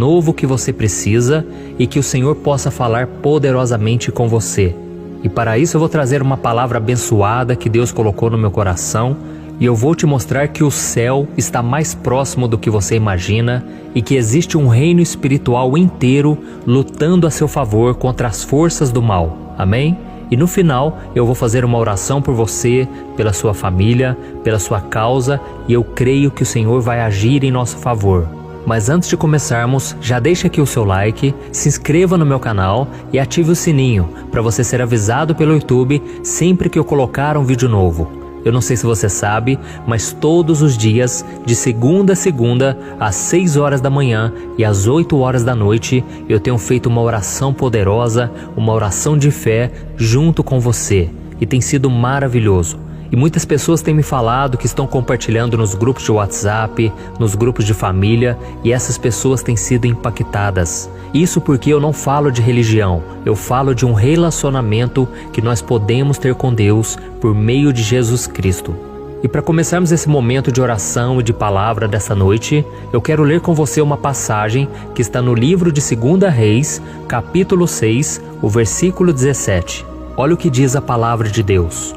renovo que você precisa e que o Senhor possa falar poderosamente com você. E para isso eu vou trazer uma palavra abençoada que Deus colocou no meu coração, e eu vou te mostrar que o céu está mais próximo do que você imagina e que existe um reino espiritual inteiro lutando a seu favor contra as forças do mal. Amém? E no final eu vou fazer uma oração por você, pela sua família, pela sua causa, e eu creio que o Senhor vai agir em nosso favor. Mas antes de começarmos, já deixa aqui o seu like, se inscreva no meu canal e ative o sininho para você ser avisado pelo YouTube sempre que eu colocar um vídeo novo. Eu não sei se você sabe, mas todos os dias, de segunda a segunda, às 6 horas da manhã e às 8 horas da noite, eu tenho feito uma oração poderosa, uma oração de fé junto com você. E tem sido maravilhoso. E muitas pessoas têm me falado que estão compartilhando nos grupos de WhatsApp, nos grupos de família, e essas pessoas têm sido impactadas. Isso porque eu não falo de religião, eu falo de um relacionamento que nós podemos ter com Deus por meio de Jesus Cristo. E para começarmos esse momento de oração e de palavra dessa noite, eu quero ler com você uma passagem que está no livro de 2 Reis, capítulo 6, o versículo 17. Olha o que diz a palavra de Deus.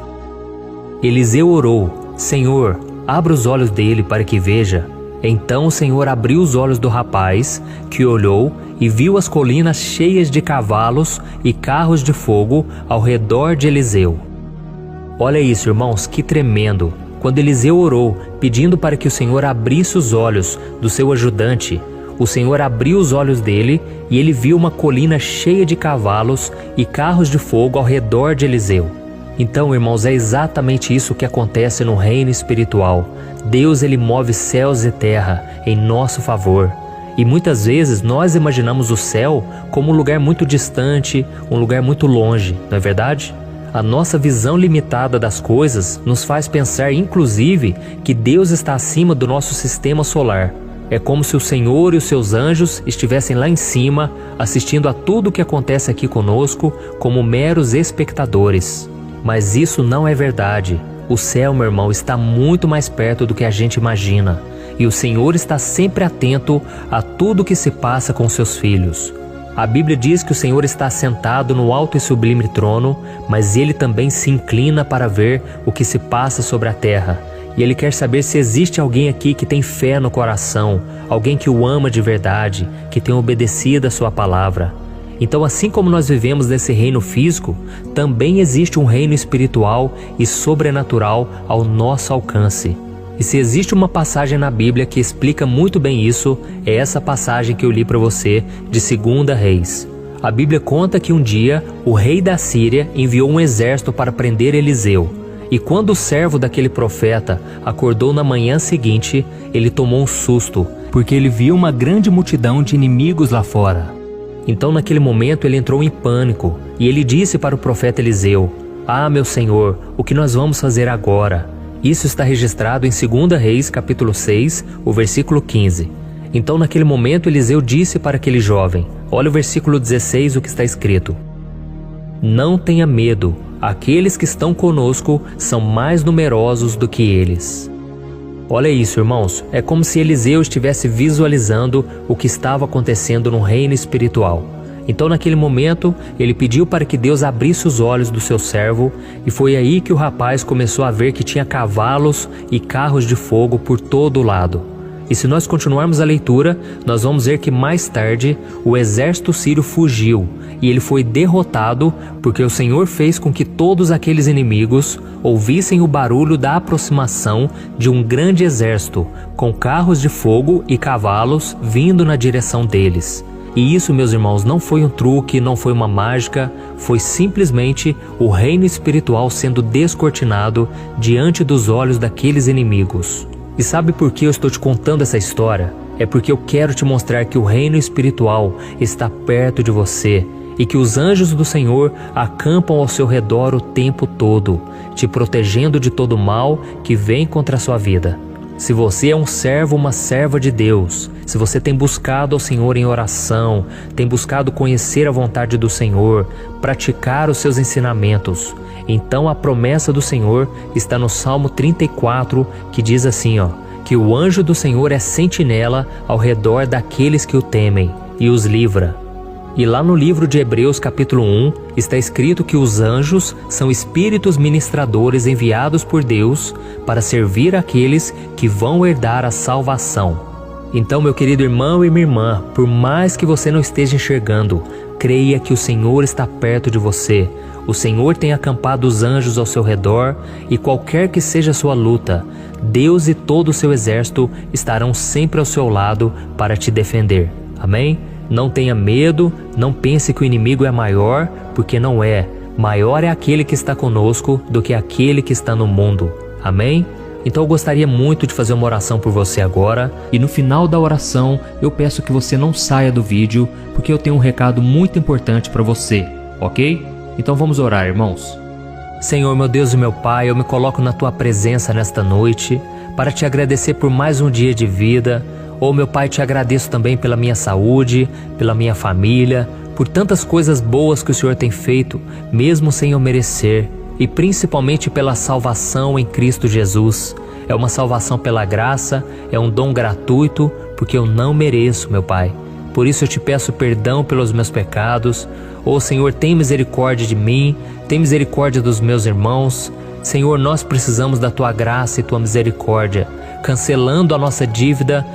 Eliseu orou: Senhor, abra os olhos dele para que veja. Então o Senhor abriu os olhos do rapaz, que olhou e viu as colinas cheias de cavalos e carros de fogo ao redor de Eliseu. Olha isso, irmãos, que tremendo! Quando Eliseu orou, pedindo para que o Senhor abrisse os olhos do seu ajudante, o Senhor abriu os olhos dele e ele viu uma colina cheia de cavalos e carros de fogo ao redor de Eliseu. Então, irmãos, é exatamente isso que acontece no reino espiritual. Deus, ele move céus e terra em nosso favor. E muitas vezes nós imaginamos o céu como um lugar muito distante, um lugar muito longe, não é verdade? A nossa visão limitada das coisas nos faz pensar, inclusive, que Deus está acima do nosso sistema solar. É como se o Senhor e os seus anjos estivessem lá em cima, assistindo a tudo o que acontece aqui conosco como meros espectadores. Mas isso não é verdade. O céu, meu irmão, está muito mais perto do que a gente imagina. E o Senhor está sempre atento a tudo que se passa com seus filhos. A Bíblia diz que o Senhor está sentado no alto e sublime trono, mas Ele também se inclina para ver o que se passa sobre a terra. E Ele quer saber se existe alguém aqui que tem fé no coração, alguém que o ama de verdade, que tem obedecido a sua palavra. Então, assim como nós vivemos nesse reino físico, também existe um reino espiritual e sobrenatural ao nosso alcance. E se existe uma passagem na Bíblia que explica muito bem isso, é essa passagem que eu li para você de 2 Reis. A Bíblia conta que um dia o rei da Síria enviou um exército para prender Eliseu. E quando o servo daquele profeta acordou na manhã seguinte, ele tomou um susto, porque ele viu uma grande multidão de inimigos lá fora. Então naquele momento ele entrou em pânico e ele disse para o profeta Eliseu: Ah, meu senhor, o que nós vamos fazer agora? Isso está registrado em 2 Reis, capítulo 6, o versículo 15. Então naquele momento Eliseu disse para aquele jovem, olha o versículo 16, o que está escrito: Não tenha medo, aqueles que estão conosco são mais numerosos do que eles. Olha isso, irmãos, é como se Eliseu estivesse visualizando o que estava acontecendo no reino espiritual. Então naquele momento, ele pediu para que Deus abrisse os olhos do seu servo, e foi aí que o rapaz começou a ver que tinha cavalos e carros de fogo por todo o lado. E se nós continuarmos a leitura, nós vamos ver que mais tarde o exército sírio fugiu, e ele foi derrotado porque o Senhor fez com que todos aqueles inimigos ouvissem o barulho da aproximação de um grande exército, com carros de fogo e cavalos vindo na direção deles. E isso, meus irmãos, não foi um truque, não foi uma mágica, foi simplesmente o reino espiritual sendo descortinado diante dos olhos daqueles inimigos. E sabe por que eu estou te contando essa história? É porque eu quero te mostrar que o reino espiritual está perto de você e que os anjos do Senhor acampam ao seu redor o tempo todo, te protegendo de todo mal que vem contra a sua vida. Se você é um servo, uma serva de Deus, se você tem buscado ao Senhor em oração, tem buscado conhecer a vontade do Senhor, praticar os seus ensinamentos, então a promessa do Senhor está no Salmo 34, que diz assim, que o anjo do Senhor é sentinela ao redor daqueles que o temem e os livra. E lá no livro de Hebreus capítulo 1, está escrito que os anjos são espíritos ministradores enviados por Deus para servir aqueles que vão herdar a salvação. Então, meu querido irmão e minha irmã, por mais que você não esteja enxergando, creia que o Senhor está perto de você. O Senhor tem acampado os anjos ao seu redor e qualquer que seja a sua luta, Deus e todo o seu exército estarão sempre ao seu lado para te defender. Amém? Não tenha medo, não pense que o inimigo é maior, porque não é. Maior é aquele que está conosco do que aquele que está no mundo. Amém? Então eu gostaria muito de fazer uma oração por você agora. E no final da oração, eu peço que você não saia do vídeo, porque eu tenho um recado muito importante para você, ok? Então vamos orar, irmãos. Senhor, meu Deus e meu Pai, eu me coloco na Tua presença nesta noite para te agradecer por mais um dia de vida. Oh, meu Pai, te agradeço também pela minha saúde, pela minha família, por tantas coisas boas que o Senhor tem feito, mesmo sem eu merecer, e principalmente pela salvação em Cristo Jesus. É uma salvação pela graça, é um dom gratuito, porque eu não mereço, meu Pai. Por isso eu te peço perdão pelos meus pecados. Oh, Senhor, tem misericórdia de mim, tem misericórdia dos meus irmãos. Senhor, nós precisamos da Tua graça e Tua misericórdia, cancelando a nossa dívida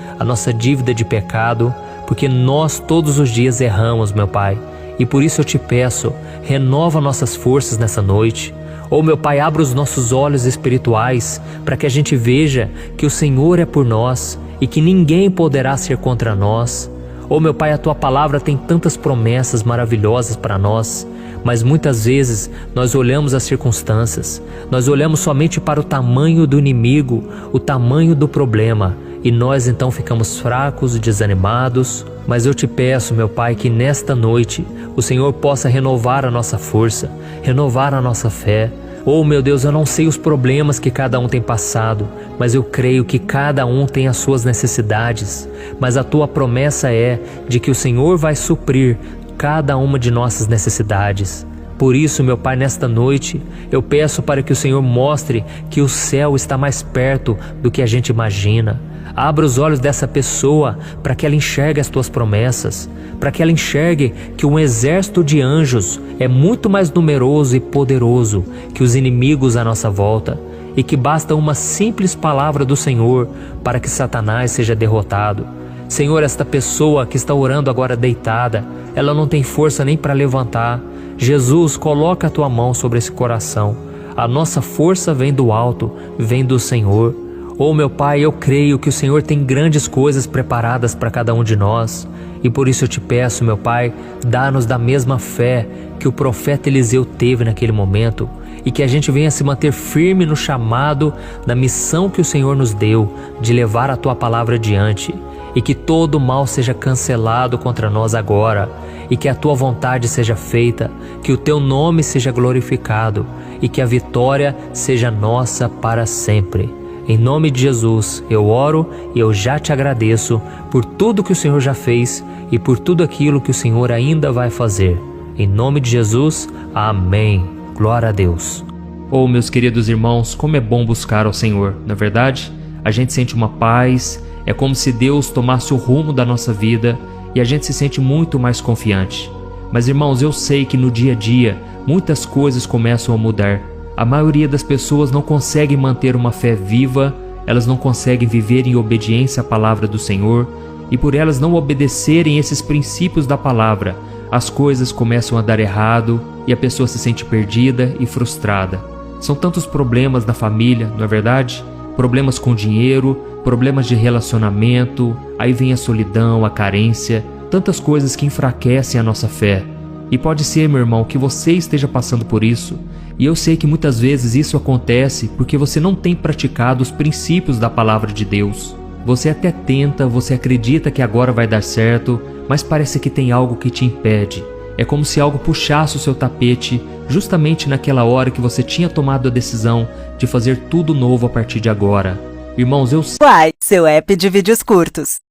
de pecado, porque nós todos os dias erramos, meu Pai. E por isso eu te peço, renova nossas forças nessa noite. Oh, meu Pai, abra os nossos olhos espirituais para que a gente veja que o Senhor é por nós e que ninguém poderá ser contra nós. Oh, meu Pai, a Tua palavra tem tantas promessas maravilhosas para nós, mas muitas vezes nós olhamos as circunstâncias, nós olhamos somente para o tamanho do inimigo, o tamanho do problema, e nós então ficamos fracos e desanimados. Mas eu te peço, meu Pai, que nesta noite o Senhor possa renovar a nossa força, renovar a nossa fé. Oh, meu Deus, eu não sei os problemas que cada um tem passado, mas eu creio que cada um tem as suas necessidades. Mas a Tua promessa é de que o Senhor vai suprir cada uma de nossas necessidades. Por isso, meu Pai, nesta noite, eu peço para que o Senhor mostre que o céu está mais perto do que a gente imagina. Abra os olhos dessa pessoa para que ela enxergue as Tuas promessas, para que ela enxergue que um exército de anjos é muito mais numeroso e poderoso que os inimigos à nossa volta, e que basta uma simples palavra do Senhor para que Satanás seja derrotado. Senhor, esta pessoa que está orando agora deitada, ela não tem força nem para levantar. Jesus, coloca a Tua mão sobre esse coração. A nossa força vem do alto, vem do Senhor. Oh, meu Pai, eu creio que o Senhor tem grandes coisas preparadas para cada um de nós. E por isso eu te peço, meu Pai, dá-nos da mesma fé que o profeta Eliseu teve naquele momento, e que a gente venha se manter firme no chamado, na missão que o Senhor nos deu, de levar a Tua palavra adiante, e que todo mal seja cancelado contra nós agora, e que a Tua vontade seja feita, que o Teu nome seja glorificado, e que a vitória seja nossa para sempre. Em nome de Jesus, eu oro e eu já te agradeço por tudo que o Senhor já fez e por tudo aquilo que o Senhor ainda vai fazer. Em nome de Jesus, amém. Glória a Deus. Oh, meus queridos irmãos, como é bom buscar ao Senhor, não é verdade? A gente sente uma paz, é como se Deus tomasse o rumo da nossa vida e a gente se sente muito mais confiante. Mas, irmãos, eu sei que no dia a dia muitas coisas começam a mudar. A maioria das pessoas não consegue manter uma fé viva, elas não conseguem viver em obediência à palavra do Senhor, e por elas não obedecerem esses princípios da palavra, as coisas começam a dar errado e a pessoa se sente perdida e frustrada. São tantos problemas na família, não é verdade? Problemas com dinheiro, problemas de relacionamento, aí vem a solidão, a carência, tantas coisas que enfraquecem a nossa fé. E pode ser, meu irmão, que você esteja passando por isso. E eu sei que muitas vezes isso acontece porque você não tem praticado os princípios da palavra de Deus. Você até tenta, você acredita que agora vai dar certo, mas parece que tem algo que te impede. É como se algo puxasse o seu tapete justamente naquela hora que você tinha tomado a decisão de fazer tudo novo a partir de agora. Irmãos, eu sei... Uai, seu app de vídeos curtos.